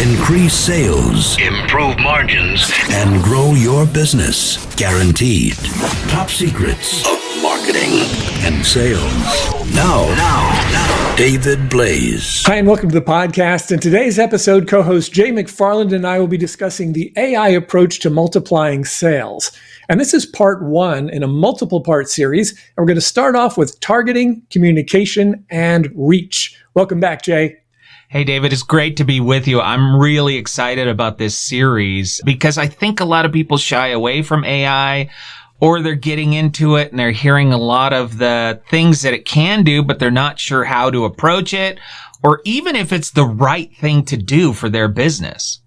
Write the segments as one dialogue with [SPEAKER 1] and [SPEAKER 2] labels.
[SPEAKER 1] increase sales, improve margins, and grow your business. Guaranteed. Top secrets of marketing and sales. Now, David Blaise.
[SPEAKER 2] Hi, and welcome to the podcast. In today's episode, co-host Jay McFarland and I will be discussing the AI approach to multiplying sales. And this is part one in a multiple part series. And we're going to start off with targeting, communication, and reach. Welcome back, Jay.
[SPEAKER 3] Hey, David, it's great to be with you. I'm really excited about this series because I think a lot of people shy away from AI, or they're getting into it and they're hearing a lot of the things that it can do, but they're not sure how to approach it, or even if it's the right thing to do for their business.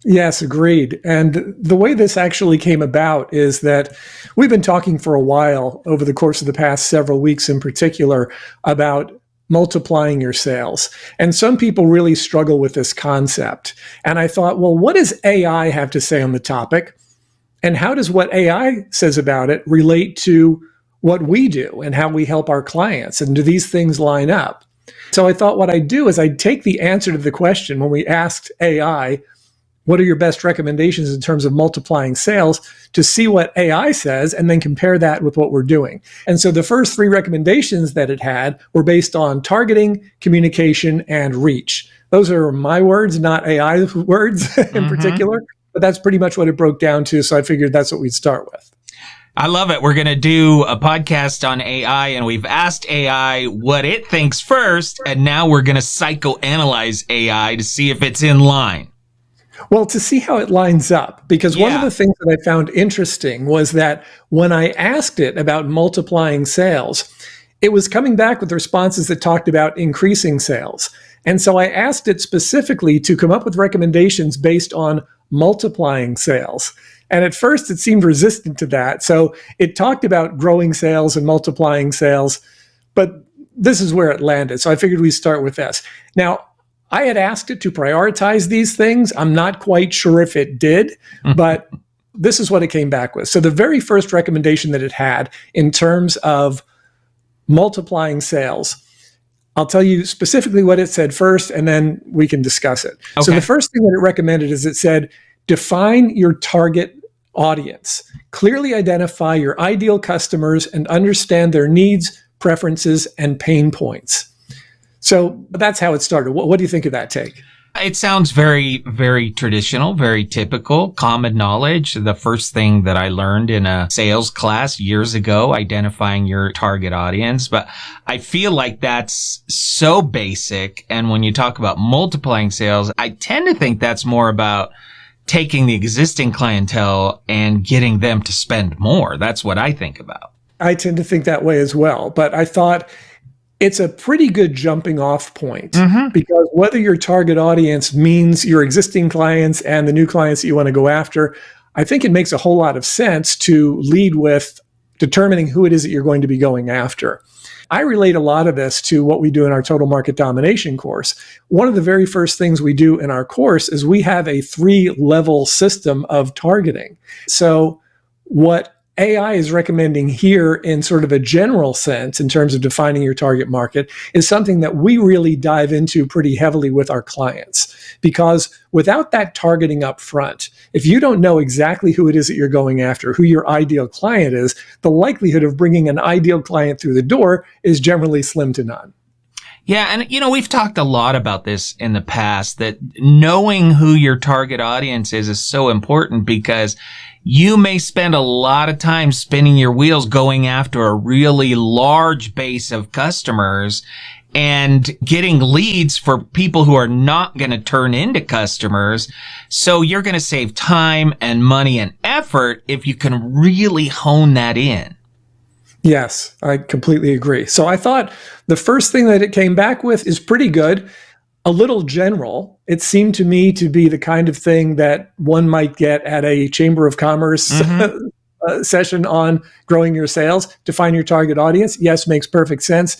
[SPEAKER 2] Yes, agreed. And the way this actually came about is that we've been talking for a while over the course of the past several weeks in particular about multiplying your sales. And some people really struggle with this concept. And I thought, well, what does AI have to say on the topic? And how does what AI says about it relate to what we do and how we help our clients? And do these things line up? So I thought what I'd do is I'd take the answer to the question when we asked AI, what are your best recommendations in terms of multiplying sales, to see what AI says and then compare that with what we're doing. And so the first three recommendations that it had were based on targeting, communication, and reach. Those are my words, not AI words in particular, but that's pretty much what it broke down to. So I figured that's what we'd start with.
[SPEAKER 3] I love it. We're going to do a podcast on AI, and we've asked AI what it thinks first, and now we're going to psychoanalyze AI to see if it's in line.
[SPEAKER 2] Well, to see how it lines up, because one of the things that I found interesting was that when I asked it about multiplying sales, it was coming back with responses that talked about increasing sales. And so I asked it specifically to come up with recommendations based on multiplying sales. And at first it seemed resistant to that. So it talked about growing sales and multiplying sales, but this is where it landed. So I figured we'd start with this. Now, I had asked it to prioritize these things. I'm not quite sure if it did, but this is what it came back with. So the very first recommendation that it had in terms of multiplying sales, I'll tell you specifically what it said first, and then we can discuss it. Okay. So the first thing that it recommended is it said, define your target audience. Clearly identify your ideal customers and understand their needs, preferences, and pain points. So that's how it started. What do you think of that take?
[SPEAKER 3] It sounds very, very traditional, very typical, common knowledge. The first thing that I learned in a sales class years ago, identifying your target audience. But I feel like that's so basic. And when you talk about multiplying sales, I tend to think that's more about taking the existing clientele and getting them to spend more. That's what I think about.
[SPEAKER 2] I tend to think that way as well. But I thought it's a pretty good jumping off point because whether your target audience means your existing clients and the new clients that you want to go after, I think it makes a whole lot of sense to lead with determining who it is that you're going to be going after. I relate a lot of this to what we do in our Total Market Domination course. One of the very first things we do in our course is we have a 3-level system of targeting. So what AI is recommending here in sort of a general sense in terms of defining your target market is something that we really dive into pretty heavily with our clients. Because without that targeting up front, if you don't know exactly who it is that you're going after, who your ideal client is, the likelihood of bringing an ideal client through the door is generally slim to none.
[SPEAKER 3] Yeah, and we've talked a lot about this in the past, that knowing who your target audience is so important, because you may spend a lot of time spinning your wheels going after a really large base of customers and getting leads for people who are not going to turn into customers. So you're going to save time and money and effort if you can really hone that in.
[SPEAKER 2] Yes, I completely agree. So I thought the first thing that it came back with is pretty good. A little general. It seemed to me to be the kind of thing that one might get at a Chamber of Commerce session on growing your sales. Define your target audience. Yes, makes perfect sense.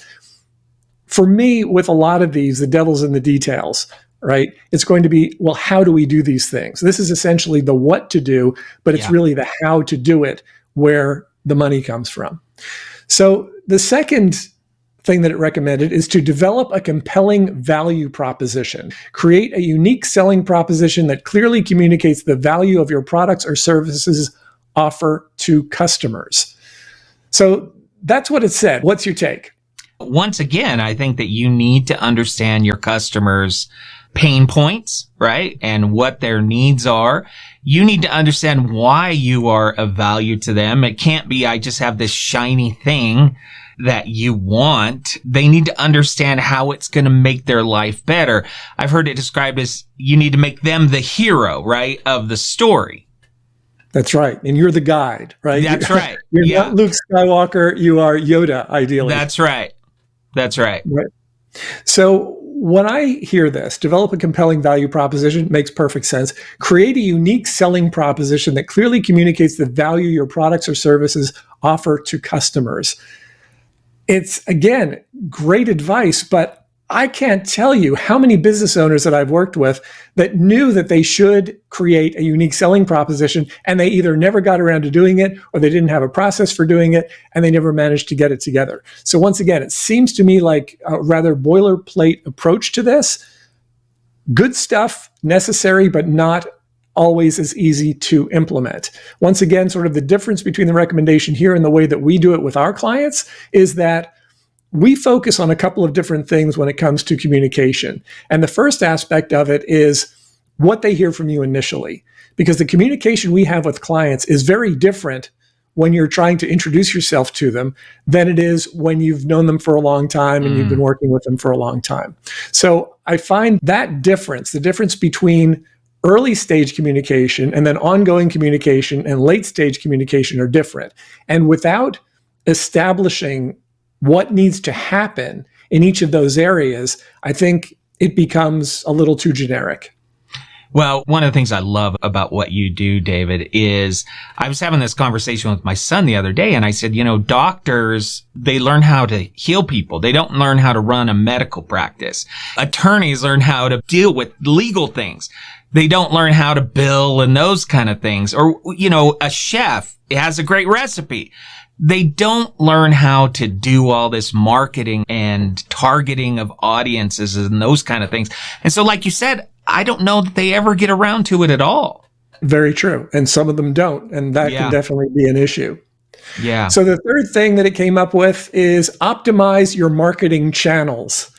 [SPEAKER 2] For me, with a lot of these, the devil's in the details, right? It's going to be, well, how do we do these things? This is essentially the what to do, but it's really the how to do it where the money comes from. So the second thing that it recommended is to develop a compelling value proposition. Create a unique selling proposition that clearly communicates the value of your products or services offer to customers. So that's what it said. What's your take?
[SPEAKER 3] Once again, I think that you need to understand your customers' pain points, right? And what their needs are. You need to understand why you are of value to them. It can't be, I just have this shiny thing that you want. They need to understand how it's going to make their life better. I've heard it described as you need to make them the hero, right, of the story.
[SPEAKER 2] That's right. And you're the guide, right?
[SPEAKER 3] That's right.
[SPEAKER 2] You're not Luke Skywalker. You are Yoda, ideally.
[SPEAKER 3] That's right. That's right.
[SPEAKER 2] Right. So when I hear this, develop a compelling value proposition, makes perfect sense. Create a unique selling proposition that clearly communicates the value your products or services offer to customers. It's, again, great advice, but I can't tell you how many business owners that I've worked with that knew that they should create a unique selling proposition, and they either never got around to doing it, or they didn't have a process for doing it, and they never managed to get it together. So once again, it seems to me like a rather boilerplate approach to this. Good stuff, necessary, but not always as easy to implement. Once again, sort of the difference between the recommendation here and the way that we do it with our clients is that we focus on a couple of different things when it comes to communication. And the first aspect of it is what they hear from you initially, because the communication we have with clients is very different when you're trying to introduce yourself to them than it is when you've known them for a long time and you've been working with them for a long time. So I find that difference, the difference between early stage communication and then ongoing communication and late stage communication, are different. And without establishing what needs to happen in each of those areas, I think it becomes a little too generic.
[SPEAKER 3] Well, one of the things I love about what you do, David, is I was having this conversation with my son the other day, and I said, doctors, they learn how to heal people. They don't learn how to run a medical practice. Attorneys learn how to deal with legal things. They don't learn how to bill and those kind of things. Or, a chef has a great recipe. They don't learn how to do all this marketing and targeting of audiences and those kind of things. And so, like you said, I don't know that they ever get around to it at all.
[SPEAKER 2] Very true. And some of them don't. And that can definitely be an issue.
[SPEAKER 3] Yeah.
[SPEAKER 2] So the third thing that it came up with is optimize your marketing channels.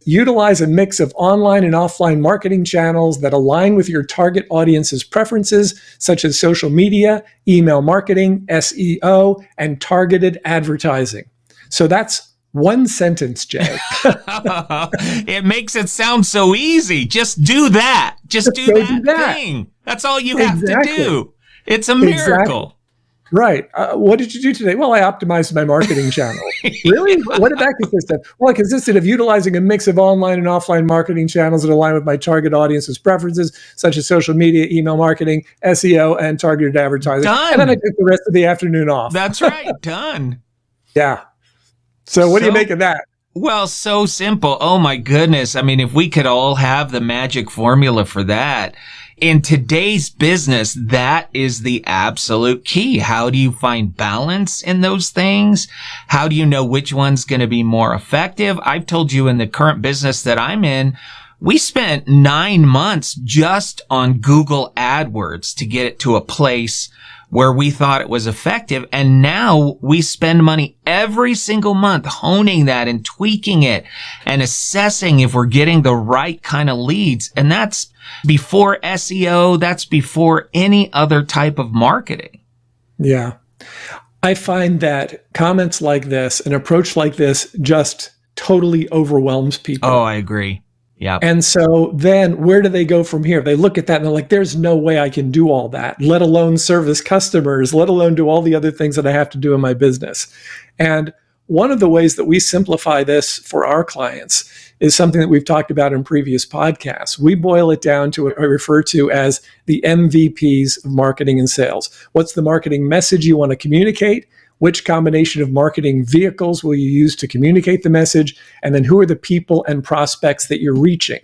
[SPEAKER 2] Utilize a mix of online and offline marketing channels that align with your target audience's preferences, such as social media, email marketing, SEO, and targeted advertising. So that's one sentence, Jay.
[SPEAKER 3] It makes it sound so easy. Just do that. Just do that thing. That's all you have to do. It's a miracle.
[SPEAKER 2] Exactly. Right. What did you do today? Well, I optimized my marketing channel. Really? What did that consist of? Well, it consisted of utilizing a mix of online and offline marketing channels that align with my target audience's preferences, such as social media, email marketing, SEO, and targeted advertising.
[SPEAKER 3] Done.
[SPEAKER 2] And then I took the rest of the afternoon off.
[SPEAKER 3] That's right. Done.
[SPEAKER 2] Yeah. So what do you make of that?
[SPEAKER 3] Well, so simple. Oh, my goodness. I mean, if we could all have the magic formula for that. In today's business, that is the absolute key. How do you find balance in those things? How do you know which one's going to be more effective? I've told you in the current business that I'm in, we spent 9 months just on Google AdWords to get it to a place where we thought it was effective. And now we spend money every single month honing that and tweaking it and assessing if we're getting the right kind of leads. And that's before SEO. That's before any other type of marketing.
[SPEAKER 2] Yeah. I find that comments like this, an approach like this, just totally overwhelms people.
[SPEAKER 3] Oh, I agree. Yeah.
[SPEAKER 2] And so then where do they go from here? They look at that and they're like, there's no way I can do all that, let alone service customers, let alone do all the other things that I have to do in my business. And one of the ways that we simplify this for our clients is something that we've talked about in previous podcasts. We boil it down to what I refer to as the MVPs of marketing and sales. What's the marketing message you want to communicate? Which combination of marketing vehicles will you use to communicate the message? And then who are the people and prospects that you're reaching?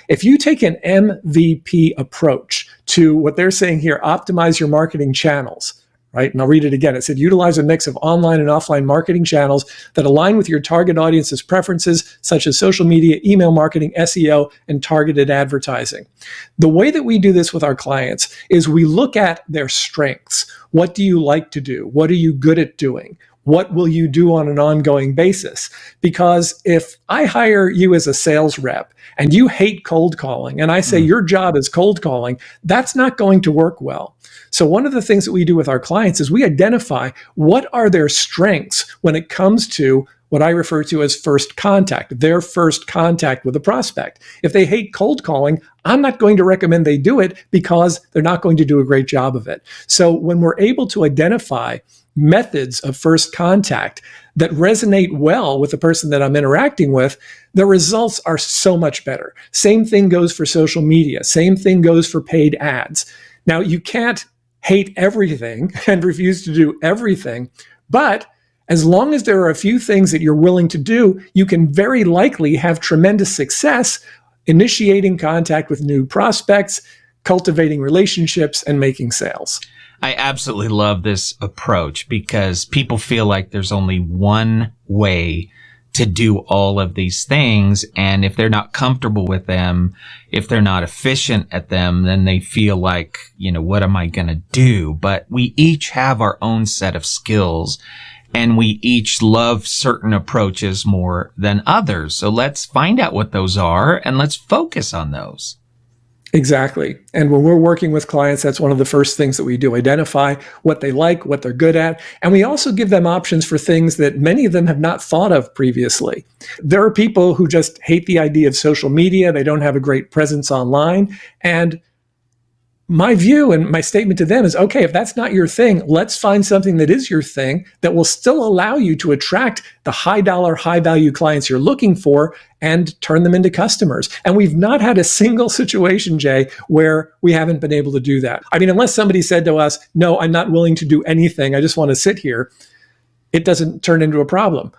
[SPEAKER 2] If you take an MVP approach to what they're saying here, optimize your marketing channels, right? And I'll read it again. It said, utilize a mix of online and offline marketing channels that align with your target audience's preferences, such as social media, email marketing, SEO, and targeted advertising. The way that we do this with our clients is we look at their strengths. What do you like to do? What are you good at doing? What will you do on an ongoing basis? Because if I hire you as a sales rep and you hate cold calling, and I say your job is cold calling, that's not going to work well. So one of the things that we do with our clients is we identify what are their strengths when it comes to what I refer to as first contact, their first contact with a prospect. If they hate cold calling, I'm not going to recommend they do it because they're not going to do a great job of it. So when we're able to identify methods of first contact that resonate well with the person that I'm interacting with, the results are so much better. Same thing goes for social media. Same thing goes for paid ads. Now, you can't hate everything and refuse to do everything, but as long as there are a few things that you're willing to do, you can very likely have tremendous success initiating contact with new prospects, cultivating relationships, and making sales.
[SPEAKER 3] I absolutely love this approach because people feel like there's only one way to do all of these things. And if they're not comfortable with them, if they're not efficient at them, then they feel like, what am I going to do? But we each have our own set of skills and we each love certain approaches more than others. So let's find out what those are and let's focus on those.
[SPEAKER 2] Exactly. And when we're working with clients, that's one of the first things that we do, identify what they like, what they're good at. And we also give them options for things that many of them have not thought of previously. There are people who just hate the idea of social media. They don't have a great presence online. And my view and my statement to them is, okay, if that's not your thing, let's find something that is your thing that will still allow you to attract the high dollar, high value clients you're looking for and turn them into customers. And we've not had a single situation, Jay, where we haven't been able to do that. I mean, unless somebody said to us, no, I'm not willing to do anything, I just want to sit here, it doesn't turn into a problem.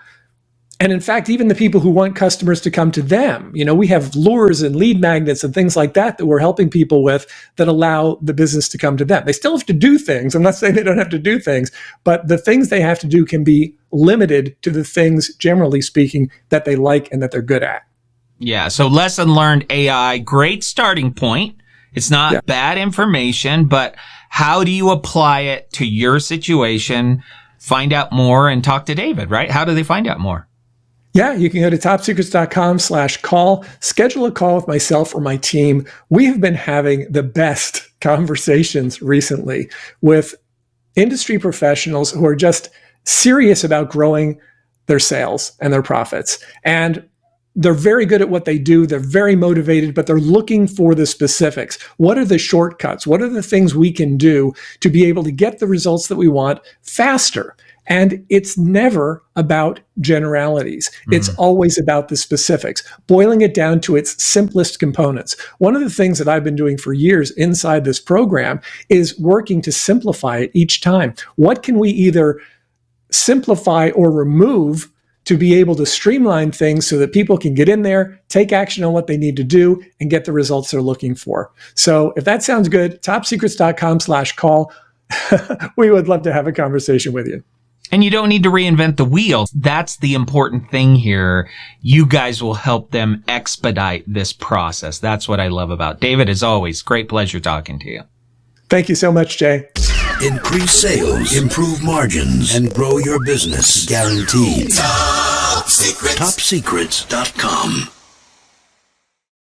[SPEAKER 2] And in fact, even the people who want customers to come to them, we have lures and lead magnets and things like that we're helping people with that allow the business to come to them. They still have to do things. I'm not saying they don't have to do things, but the things they have to do can be limited to the things, generally speaking, that they like and that they're good at.
[SPEAKER 3] Yeah. So lesson learned AI, great starting point. It's not bad information, but how do you apply it to your situation? Find out more and talk to David, right? How do they find out more?
[SPEAKER 2] Yeah, you can go to topsecrets.com/call, schedule a call with myself or my team. We have been having the best conversations recently with industry professionals who are just serious about growing their sales and their profits. And they're very good at what they do. They're very motivated, but they're looking for the specifics. What are the shortcuts? What are the things we can do to be able to get the results that we want faster? And it's never about generalities. It's always about the specifics, boiling it down to its simplest components. One of the things that I've been doing for years inside this program is working to simplify it each time. What can we either simplify or remove to be able to streamline things so that people can get in there, take action on what they need to do, and get the results they're looking for? So if that sounds good, topsecrets.com/call. We would love to have a conversation with you.
[SPEAKER 3] And you don't need to reinvent the wheel. That's the important thing here. You guys will help them expedite this process. That's what I love about David. As always, great pleasure talking to you.
[SPEAKER 2] Thank you so much, Jay.
[SPEAKER 1] Increase sales, improve margins, and grow your business. Guaranteed. Top Secrets. TopSecrets.com.